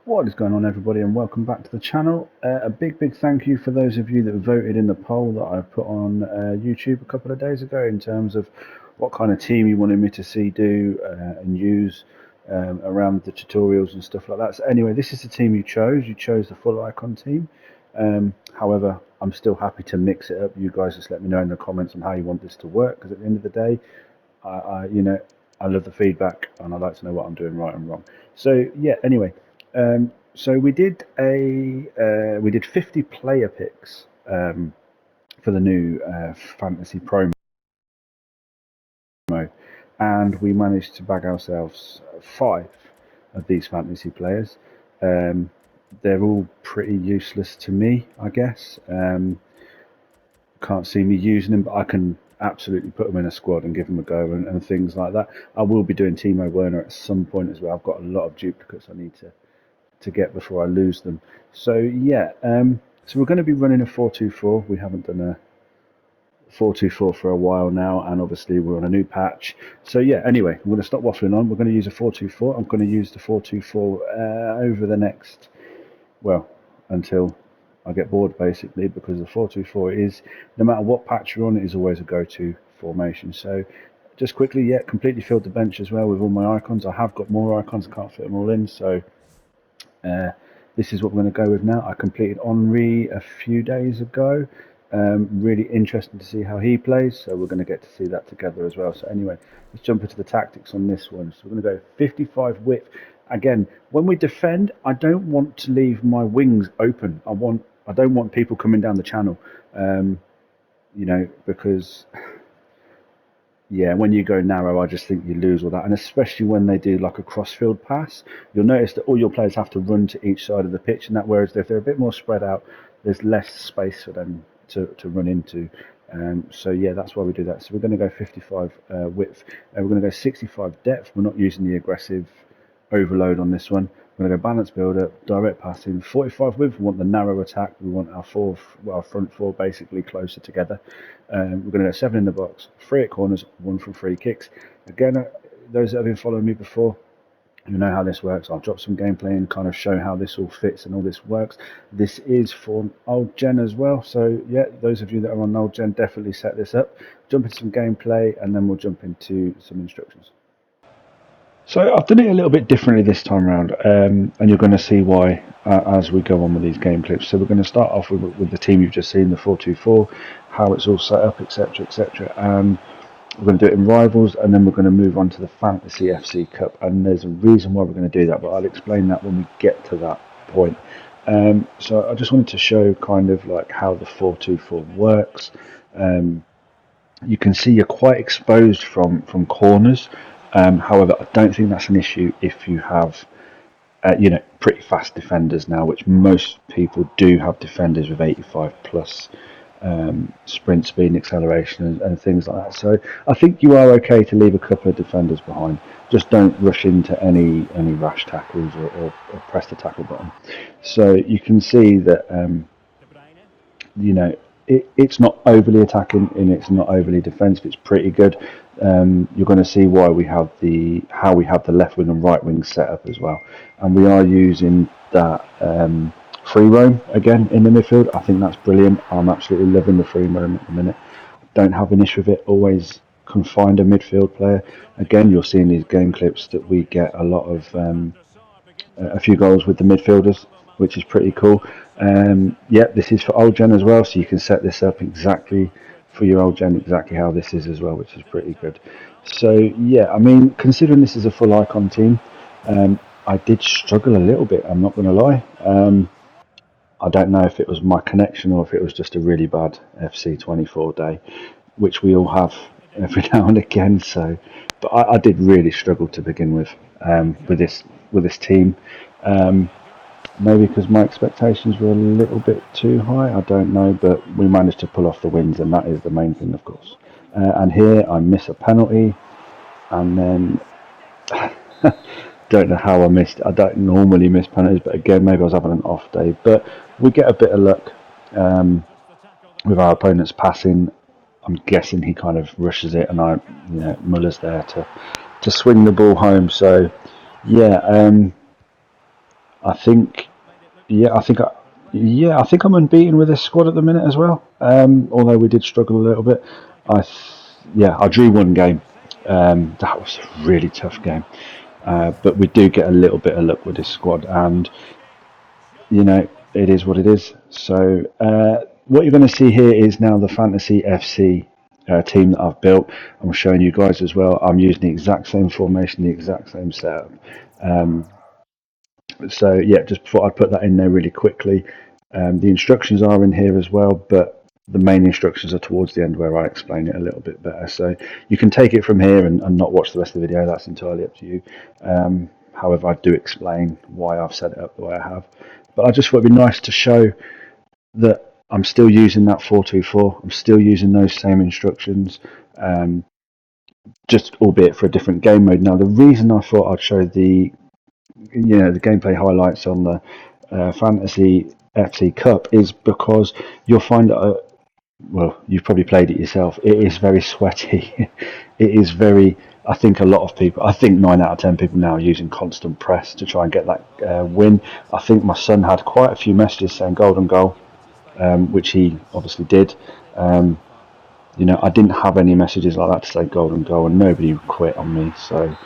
What is going on, everybody, and welcome back to the channel. A big thank you for those of you that voted in the poll that I put on YouTube a couple of days ago in terms of what kind of team you wanted me to see do and use around the tutorials and stuff like that. So anyway, this is the team you chose. You chose the full icon team. However, I'm still happy to mix it up. You guys just let me know in the comments on how you want this to work, because at the end of the day, I love the feedback and I like to know what I'm doing right and wrong. So yeah, anyway, so we did 50 player picks for the new Fantasy Pro mode, and we managed to bag ourselves 5 of these fantasy players. They're all pretty useless to me, I guess. Can't see me using them, but I can absolutely put them in a squad and give them a go and things like that. I will be doing Timo Werner at some point as well. I've got a lot of duplicates I need to get before I lose them. So yeah, so we're going to be running a 4-2-4. We haven't done a 4-2-4 for a while now, and obviously we're on a new patch. So yeah, anyway, I'm going to stop waffling on. We're going to use a 4-2-4. I'm going to use the 4-2-4 over the next, well, until I get bored, basically, because the 4-2-4 is, no matter what patch you're on, it is always a go-to formation. So just quickly, yeah, completely filled the bench as well with all my icons. I have got more icons, I can't fit them all in, so this is what we're going to go with now. I completed Henri a few days ago. Really interesting to see how he plays, so we're going to get to see that together as well. So anyway, let's jump into the tactics on this one. So we're going to go 55 width. Again, when we defend, I don't want to leave my wings open. I don't want people coming down the channel, because yeah, when you go narrow, I just think you lose all that. And especially when they do like a crossfield pass, you'll notice that all your players have to run to each side of the pitch, and that, whereas if they're a bit more spread out, there's less space for them to run into. So yeah, that's why we do that. So we're going to go 55 width, and we're going to go 65 depth. We're not using the aggressive overload on this one. We're going to go balance builder, direct passing, 45 width. We want the narrow attack. We want our front four basically closer together. We're going to go 7 in the box, 3 at corners, 1 from free kicks. Again, those that have been following me before, you know how this works. I'll drop some gameplay and kind of show how this all fits and all this works. This is for old gen as well, so yeah, those of you that are on old gen, definitely set this up. Jump into some gameplay and then we'll jump into some instructions. So I've done it a little bit differently this time around, and you're going to see why as we go on with these game clips. So we're going to start off with the team you've just seen, the 4-2-4, how it's all set up, etc, etc. And we're going to do it in Rivals, and then we're going to move on to the Fantasy FC Cup. And there's a reason why we're going to do that, but I'll explain that when we get to that point. So I just wanted to show kind of like how the 4-2-4 works. You can see you're quite exposed from corners. However, I don't think that's an issue if you have, pretty fast defenders now, which most people do have defenders with 85 plus sprint speed and acceleration and things like that. So I think you are okay to leave a couple of defenders behind. Just don't rush into any rash tackles or press the tackle button. So you can see that, it's not overly attacking and it's not overly defensive. It's pretty good. You're going to see why we have how we have the left wing and right wing set up as well, and we are using that free roam again in the midfield. I think that's brilliant. I'm absolutely loving the free roam at the minute. Don't have an issue with it. Always can find a midfield player. Again, you'll see in these game clips that we get a lot of a few goals with the midfielders, which is pretty cool. This is for old gen as well, so you can set this up exactly for your old gen, exactly how this is as well, which is pretty good. So yeah, I mean, considering this is a full icon team, I did struggle a little bit, I'm not going to lie. I don't know if it was my connection or if it was just a really bad FC24 day, which we all have every now and again. So, but I did really struggle to begin with this team. Maybe because my expectations were a little bit too high, I don't know, but we managed to pull off the wins, and that is the main thing, of course. And here I miss a penalty, and then don't know how I missed. I don't normally miss penalties, but again, maybe I was having an off day. But we get a bit of luck with our opponent's passing. I'm guessing he kind of rushes it, and Muller's there to swing the ball home. So yeah. I think, yeah, I think I'm unbeaten with this squad at the minute as well. Although we did struggle a little bit, I drew one game. That was a really tough game, but we do get a little bit of luck with this squad, and it is what it is. So what you're going to see here is now the Fantasy FC team that I've built. I'm showing you guys as well. I'm using the exact same formation, the exact same setup. Um, so yeah, just thought I'd put that in there really quickly. The instructions are in here as well, but the main instructions are towards the end where I explain it a little bit better. So you can take it from here and not watch the rest of the video. That's entirely up to you. However, I do explain why I've set it up the way I have. But I just thought it'd be nice to show that I'm still using that 4-2-4. I'm still using those same instructions, just albeit for a different game mode. Now, the reason I thought I'd show the gameplay highlights on the Fantasy FC Cup is because you'll find that, well, you've probably played it yourself. It is very sweaty. It is very. I think a lot of people. I think 9 out of 10 people now are using constant press to try and get that win. I think my son had quite a few messages saying golden goal, which he obviously did. I didn't have any messages like that to say golden goal, and nobody quit on me. So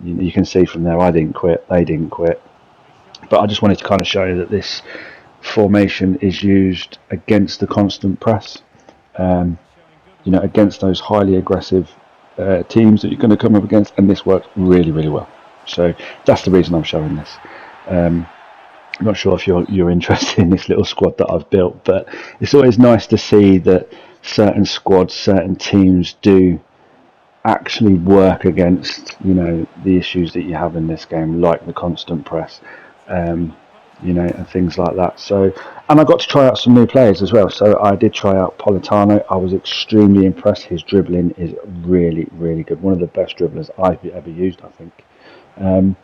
you can see from there, I didn't quit. They didn't quit. But I just wanted to kind of show you that this formation is used against the constant press, against those highly aggressive teams that you're going to come up against, and this works really, really well. So that's the reason I'm showing this. I'm not sure if you're interested in this little squad that I've built, but it's always nice to see that certain squads, certain teams do actually work against the issues that you have in this game, like the constant press, and things like that. So, and I got to try out some new players as well. So I did try out Politano. I was extremely impressed. His dribbling is really, really good. One of the best dribblers I've ever used, I think.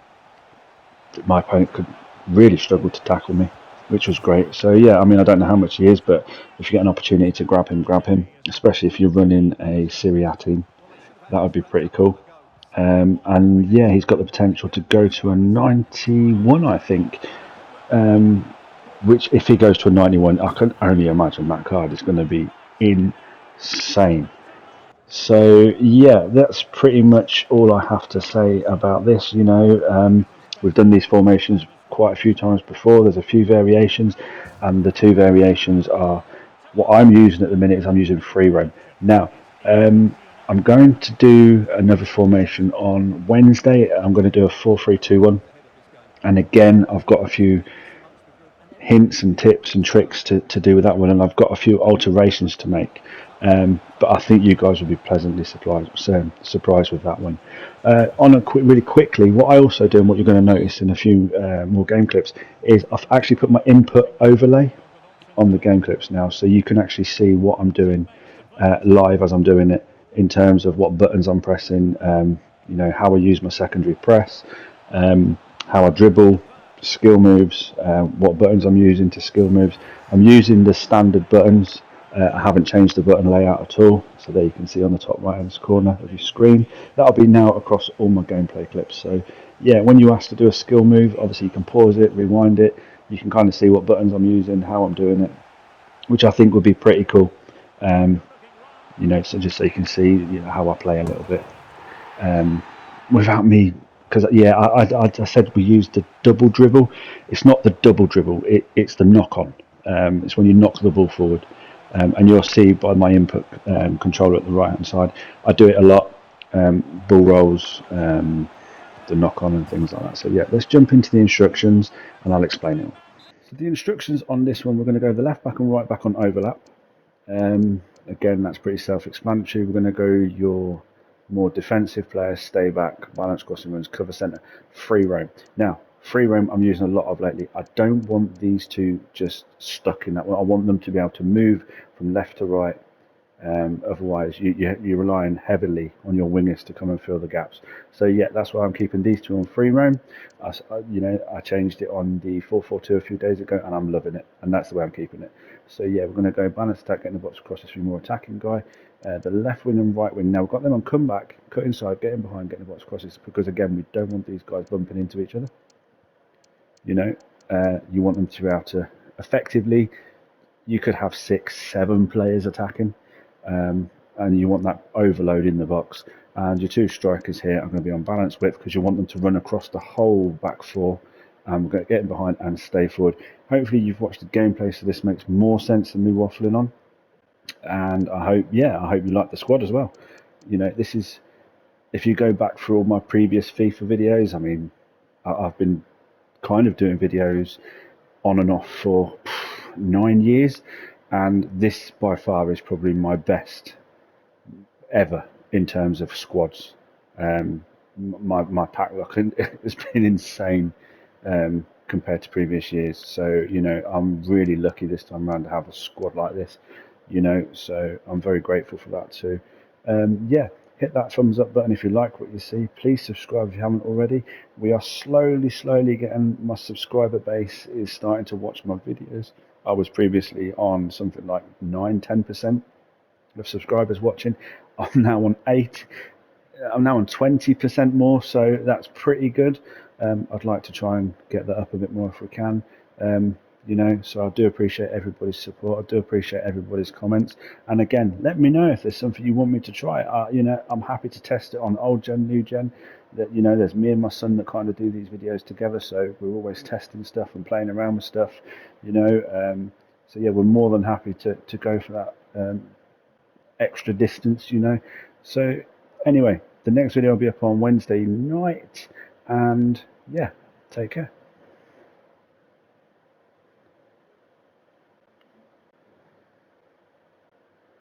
My opponent could really struggle to tackle me, which was great. So yeah, I mean, I don't know how much he is, but if you get an opportunity to grab him, especially if you're running a Serie A team. That would be pretty cool. And yeah, he's got the potential to go to a 91, I think. Which, if he goes to a 91, I can only imagine that card is going to be insane. So yeah, that's pretty much all I have to say about this. We've done these formations quite a few times before. There's a few variations, and the two variations are what I'm using at the minute is I'm using free roam. Now, I'm going to do another formation on Wednesday. I'm going to do a 4-3-2-1, and again, I've got a few hints and tips and tricks to do with that one, and I've got a few alterations to make. But I think you guys will be pleasantly surprised with that one. Really quickly, what I also do, and what you're going to notice in a few more game clips, is I've actually put my input overlay on the game clips now, so you can actually see what I'm doing live as I'm doing it, in terms of what buttons I'm pressing, how I use my secondary press, how I dribble, skill moves, what buttons I'm using to skill moves. I'm using the standard buttons. I haven't changed the button layout at all, so there you can see on the top right hand corner of your screen. That'll be now across all my gameplay clips. So yeah, when you ask to do a skill move, obviously you can pause it, rewind it, you can kind of see what buttons I'm using, how I'm doing it, which I think would be pretty cool. So just so you can see how I play a little bit, without me, because yeah, I said we used the double dribble. It's not the double dribble, it's the knock on. It's when you knock the ball forward, and you'll see by my input controller at the right hand side, I do it a lot. Ball rolls, the knock on and things like that. So yeah, let's jump into the instructions and I'll explain it. So the instructions on this one, we're going to go the left back and right back on overlap. Again, that's pretty self-explanatory. We're going to go your more defensive players, stay back, balance crossing runs, cover centre, free roam. Now, free roam I'm using a lot of lately. I don't want these two just stuck in that one. I want them to be able to move from left to right. Otherwise, you're relying heavily on your wingers to come and fill the gaps. So yeah, that's why I'm keeping these two on free roam. I changed it on the 4-4-2 a few days ago, and I'm loving it. And that's the way I'm keeping it. So yeah, we're going to go balance attack, getting the box crosses for more attacking guy. The left wing and right wing. Now we've got them on comeback, cut inside, getting behind, getting the box crosses, because again, we don't want these guys bumping into each other. You know, you want them to be able to effectively. You could have 6, 7 players attacking, and you want that overload in the box. And your 2 strikers here are going to be on balance width because you want them to run across the whole back 4 and get in behind and stay forward. Hopefully you've watched the gameplay so this makes more sense than me waffling on. And I hope you like the squad as well. You know, this is, if you go back through all my previous FIFA videos, I mean, I've been kind of doing videos on and off for 9 years, and this by far is probably my best ever in terms of squads. My pack luck has been insane compared to previous years. So you know, I'm really lucky this time around to have a squad like this. You know, so I'm very grateful for that too. Yeah, hit that thumbs up button if you like what you see. Please subscribe if you haven't already. We are slowly getting, my subscriber base is starting to watch my videos. I was previously on something like 9-10% of subscribers watching. I'm now on 8. I'm now on 20% more, so that's pretty good. I'd like to try and get that up a bit more if we can. You know, so I do appreciate everybody's support. I do appreciate everybody's comments. And again, let me know if there's something you want me to try. You know, I'm happy to test it on old gen, new gen. That, you know, there's me and my son that kind of do these videos together, so we're always testing stuff and playing around with stuff. You know, so yeah, we're more than happy to go for that extra distance. You know, so anyway, the next video will be up on Wednesday night, and yeah, take care.